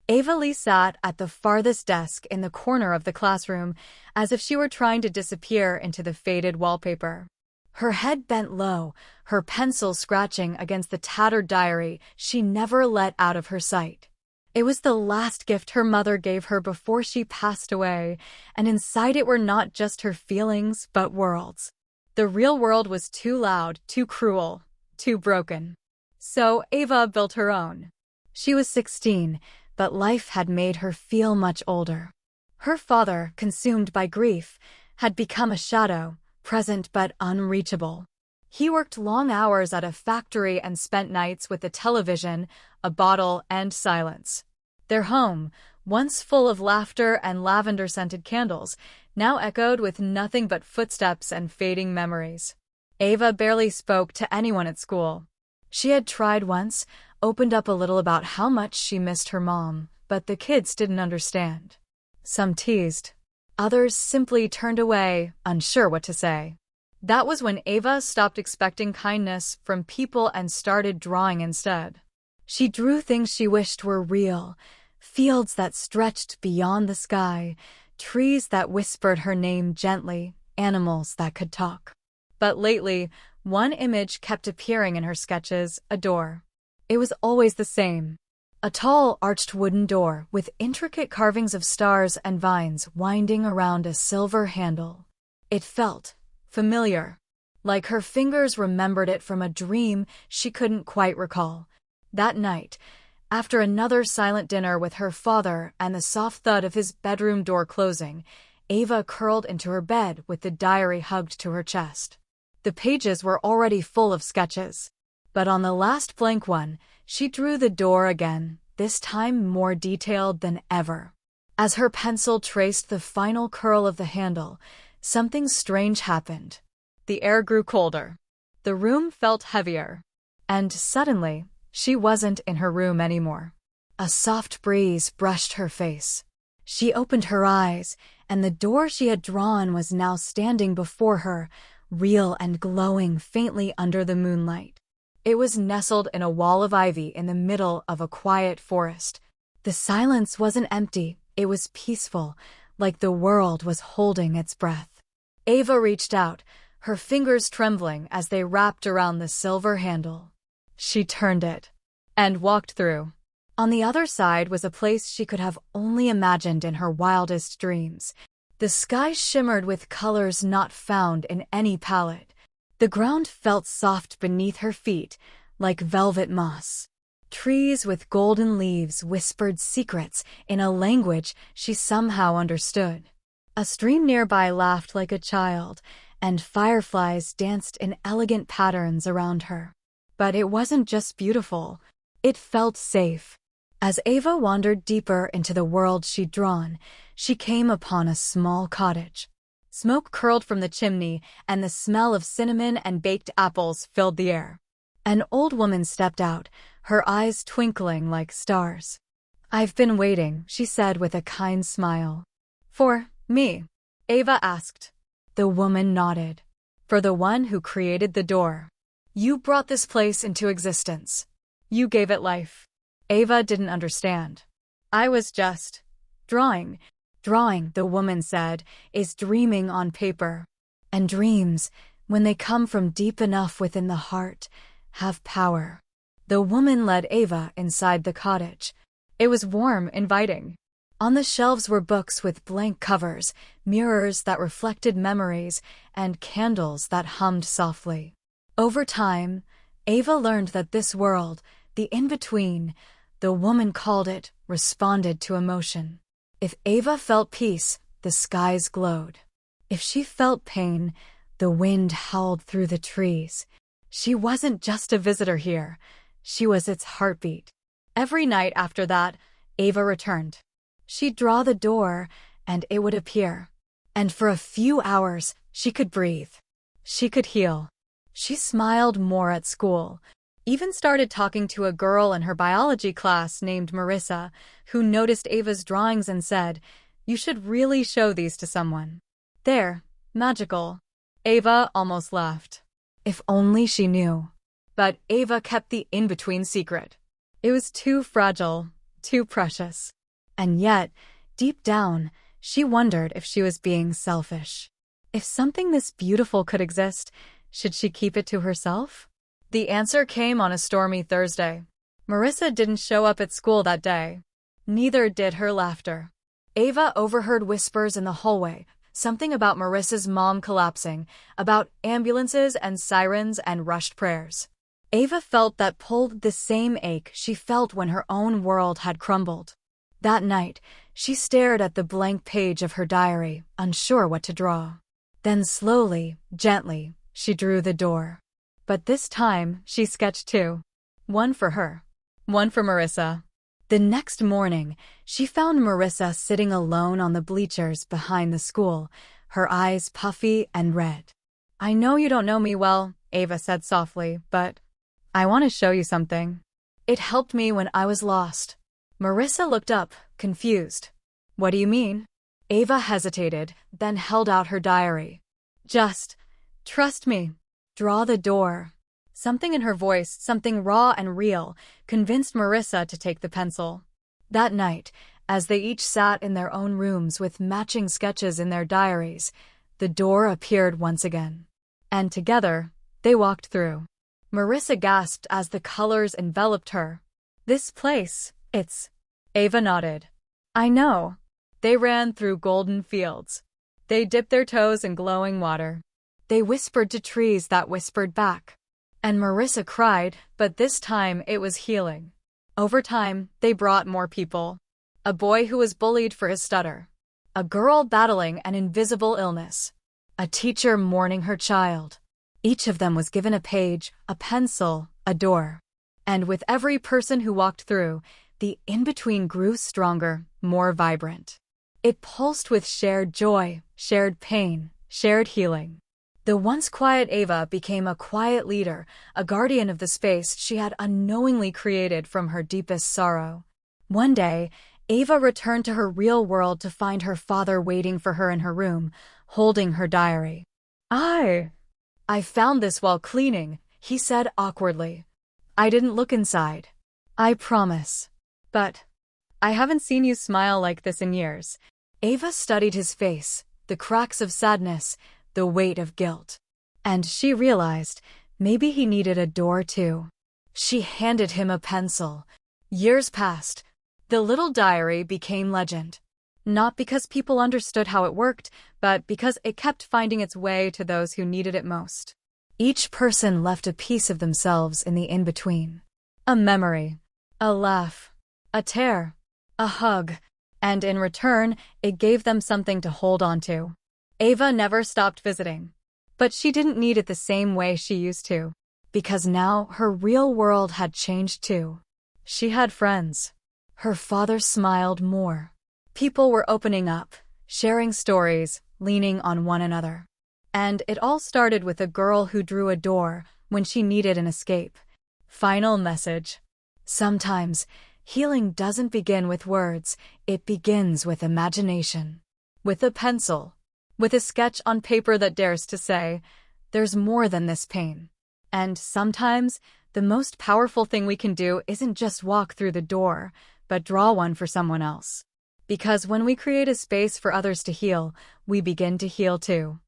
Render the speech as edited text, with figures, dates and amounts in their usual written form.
Ava Lee sat at the farthest desk in the corner of the classroom, as if she were trying to disappear into the faded wallpaper. Her head bent low, her pencil scratching against the tattered diary she never let out of her sight. It was the last gift her mother gave her before she passed away, and inside it were not just her feelings, but worlds. The real world was too loud, too cruel, too broken. So Ava built her own. She was 16, but life had made her feel much older. Her father, consumed by grief, had become a shadow, present but unreachable. He worked long hours at a factory and spent nights with a television, a bottle, and silence. Their home, once full of laughter and lavender-scented candles, now echoed with nothing but footsteps and fading memories. Ava barely spoke to anyone at school. She had tried once, opened up a little about how much she missed her mom, but the kids didn't understand. Some teased. Others simply turned away, unsure what to say. That was when Ava stopped expecting kindness from people and started drawing instead. She drew things she wished were real, fields that stretched beyond the sky, trees that whispered her name gently, animals that could talk. But lately, one image kept appearing in her sketches, a door. It was always the same. A tall, arched wooden door with intricate carvings of stars and vines winding around a silver handle. It felt familiar, like her fingers remembered it from a dream she couldn't quite recall. That night, after another silent dinner with her father and the soft thud of his bedroom door closing, Ava curled into her bed with the diary hugged to her chest. The pages were already full of sketches, but on the last blank one, she drew the door again, this time more detailed than ever. As her pencil traced the final curl of the handle, something strange happened. The air grew colder. The room felt heavier. And suddenly, she wasn't in her room anymore. A soft breeze brushed her face. She opened her eyes, and the door she had drawn was now standing before her, real and glowing faintly under the moonlight. It was nestled in a wall of ivy in the middle of a quiet forest. The silence wasn't empty, it was peaceful, like the world was holding its breath. Ava reached out, her fingers trembling as they wrapped around the silver handle. She turned it and walked through. On the other side was a place she could have only imagined in her wildest dreams. The sky shimmered with colors not found in any palette. The ground felt soft beneath her feet, like velvet moss. Trees with golden leaves whispered secrets in a language she somehow understood. A stream nearby laughed like a child, and fireflies danced in elegant patterns around her. But it wasn't just beautiful, it felt safe. As Ava wandered deeper into the world she'd drawn, she came upon a small cottage. Smoke curled from the chimney, and the smell of cinnamon and baked apples filled the air. An old woman stepped out, her eyes twinkling like stars. "I've been waiting," she said with a kind smile. "For me?" Ava asked. The woman nodded. "For the one who created the door. You brought this place into existence. You gave it life." Ava didn't understand. "I was just drawing." "Drawing," the woman said, "is dreaming on paper. And dreams, when they come from deep enough within the heart, have power." The woman led Ava inside the cottage. It was warm, inviting. On the shelves were books with blank covers, mirrors that reflected memories, and candles that hummed softly. Over time, Ava learned that this world, the in-between, the woman called it, responded to emotion. If Ava felt peace, the skies glowed. If she felt pain, the wind howled through the trees. She wasn't just a visitor here, she was its heartbeat. Every night after that, Ava returned. She'd draw the door, and it would appear. And for a few hours, she could breathe. She could heal. She smiled more at school. Even started talking to a girl in her biology class named Marissa, who noticed Ava's drawings and said, "You should really show these to someone. They're magical." Ava almost laughed. If only she knew. But Ava kept the in-between secret. It was too fragile, too precious. And yet, deep down, she wondered if she was being selfish. If something this beautiful could exist, should she keep it to herself? The answer came on a stormy Thursday. Marissa didn't show up at school that day. Neither did her laughter. Ava overheard whispers in the hallway, something about Marissa's mom collapsing, about ambulances and sirens and rushed prayers. Ava felt that pulled the same ache she felt when her own world had crumbled. That night, she stared at the blank page of her diary, unsure what to draw. Then slowly, gently, she drew the door. But this time, she sketched two. One for her. One for Marissa. The next morning, she found Marissa sitting alone on the bleachers behind the school, her eyes puffy and red. "I know you don't know me well," Ava said softly, "but I want to show you something. It helped me when I was lost." Marissa looked up, confused. "What do you mean?" Ava hesitated, then held out her diary. "Just trust me. Draw the door." Something in her voice, something raw and real, convinced Marissa to take the pencil. That night, as they each sat in their own rooms with matching sketches in their diaries, the door appeared once again. And together, they walked through. Marissa gasped as the colors enveloped her. "This place, it's..." Ava nodded. "I know." They ran through golden fields. They dipped their toes in glowing water. They whispered to trees that whispered back. And Marissa cried, but this time it was healing. Over time, they brought more people. A boy who was bullied for his stutter. A girl battling an invisible illness. A teacher mourning her child. Each of them was given a page, a pencil, a door. And with every person who walked through, the in-between grew stronger, more vibrant. It pulsed with shared joy, shared pain, shared healing. The once quiet Ava became a quiet leader, a guardian of the space she had unknowingly created from her deepest sorrow. One day, Ava returned to her real world to find her father waiting for her in her room, holding her diary. I found this while cleaning," he said awkwardly. "I didn't look inside. I promise. But I haven't seen you smile like this in years." Ava studied his face, the cracks of sadness, the weight of guilt. And she realized maybe he needed a door too. She handed him a pencil. Years passed. The little diary became legend. Not because people understood how it worked, but because it kept finding its way to those who needed it most. Each person left a piece of themselves in the in-between. A memory, a laugh, a tear, a hug, and in return, it gave them something to hold on to. Ava never stopped visiting. But she didn't need it the same way she used to. Because now her real world had changed too. She had friends. Her father smiled more. People were opening up, sharing stories, leaning on one another. And it all started with a girl who drew a door when she needed an escape. Final message. Sometimes, healing doesn't begin with words, it begins with imagination. With a pencil. With a sketch on paper that dares to say, there's more than this pain. And sometimes, the most powerful thing we can do isn't just walk through the door, but draw one for someone else. Because when we create a space for others to heal, we begin to heal too.